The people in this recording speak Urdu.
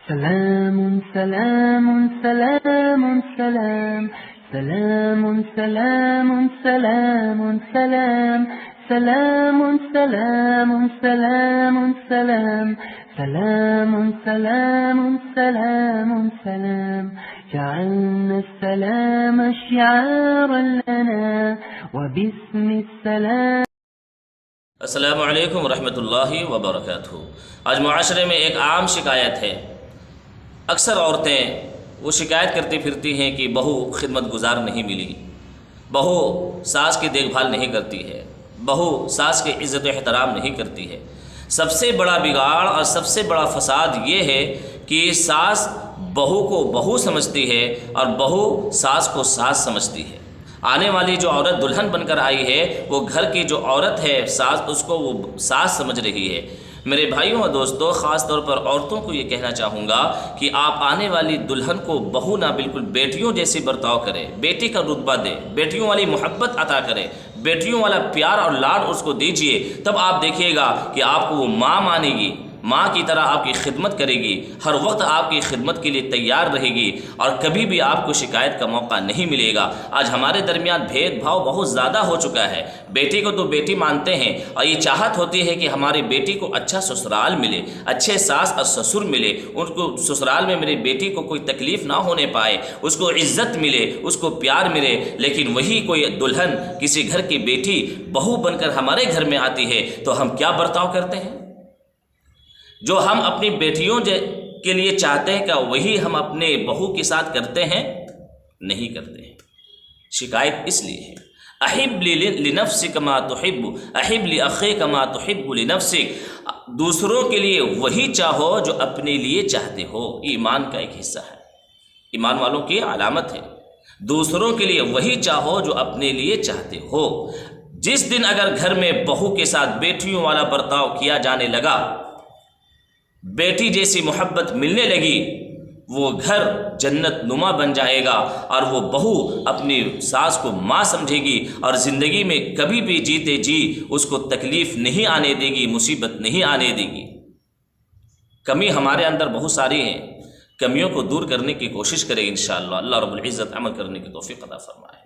سلام سلام سلام سلام سلام سلام سلام سلام سلام سلام سلام سلام سلام سلام سلام سلام جعلنا السلام شعارا لنا وباسم السلام. السلام علیکم ورحمۃ اللہ وبرکاتہ. آج معاشرے میں ایک عام شکایت ہے. اکثر عورتیں وہ شکایت کرتی پھرتی ہیں کہ بہو خدمت گزار نہیں ملی، بہو ساس کی دیکھ بھال نہیں کرتی ہے، بہو ساس کی عزت و احترام نہیں کرتی ہے. سب سے بڑا بگاڑ اور سب سے بڑا فساد یہ ہے کہ ساس بہو کو بہو سمجھتی ہے اور بہو ساس کو ساس سمجھتی ہے. آنے والی جو عورت دلہن بن کر آئی ہے وہ گھر کی جو عورت ہے ساس، اس کو وہ ساس سمجھ رہی ہے. میرے بھائیوں اور دوستوں، خاص طور پر عورتوں کو یہ کہنا چاہوں گا کہ آپ آنے والی دلہن کو بہو نہ بالکل بیٹیوں جیسی برتاؤ کریں، بیٹی کا رتبہ دیں، بیٹیوں والی محبت عطا کریں، بیٹیوں والا پیار اور لاڈ اس کو دیجئے. تب آپ دیکھیے گا کہ آپ کو وہ ماں مانے گی، ماں کی طرح آپ کی خدمت کرے گی، ہر وقت آپ کی خدمت کے لیے تیار رہے گی اور کبھی بھی آپ کو شکایت کا موقع نہیں ملے گا. آج ہمارے درمیان بھید بھاؤ بہت زیادہ ہو چکا ہے. بیٹی کو تو بیٹی مانتے ہیں اور یہ چاہت ہوتی ہے کہ ہماری بیٹی کو اچھا سسرال ملے، اچھے ساس اور سسر ملے، ان کو سسرال میں میری بیٹی کو کوئی تکلیف نہ ہونے پائے، اس کو عزت ملے، اس کو پیار ملے. لیکن وہی کوئی دلہن کسی گھر کی بیٹی بہو بن کر ہمارے گھر میں آتی ہے تو ہم کیا برتاؤ کرتے ہیں؟ جو ہم اپنی بیٹیوں کے لیے چاہتے ہیں کیا وہی ہم اپنے بہو کے ساتھ کرتے ہیں؟ نہیں کرتے ہیں. شکایت اس لیے ہے. احب لنفسک ما تحب احب لاخیک ما تحب لنفسک. دوسروں کے لیے وہی چاہو جو اپنے لیے چاہتے ہو. ایمان کا ایک حصہ ہے، ایمان والوں کی علامت ہے. دوسروں کے لیے وہی چاہو جو اپنے لیے چاہتے ہو. جس دن اگر گھر میں بہو کے ساتھ بیٹیوں والا برتاؤ کیا جانے لگا، بیٹی جیسی محبت ملنے لگی، وہ گھر جنت نما بن جائے گا اور وہ بہو اپنی ساس کو ماں سمجھے گی اور زندگی میں کبھی بھی جیتے جی اس کو تکلیف نہیں آنے دے گی، مصیبت نہیں آنے دے گی. کمی ہمارے اندر بہت ساری ہیں، کمیوں کو دور کرنے کی کوشش کریں انشاءاللہ. اللہ رب العزت عمل کرنے کی توفیق عطا فرمائے.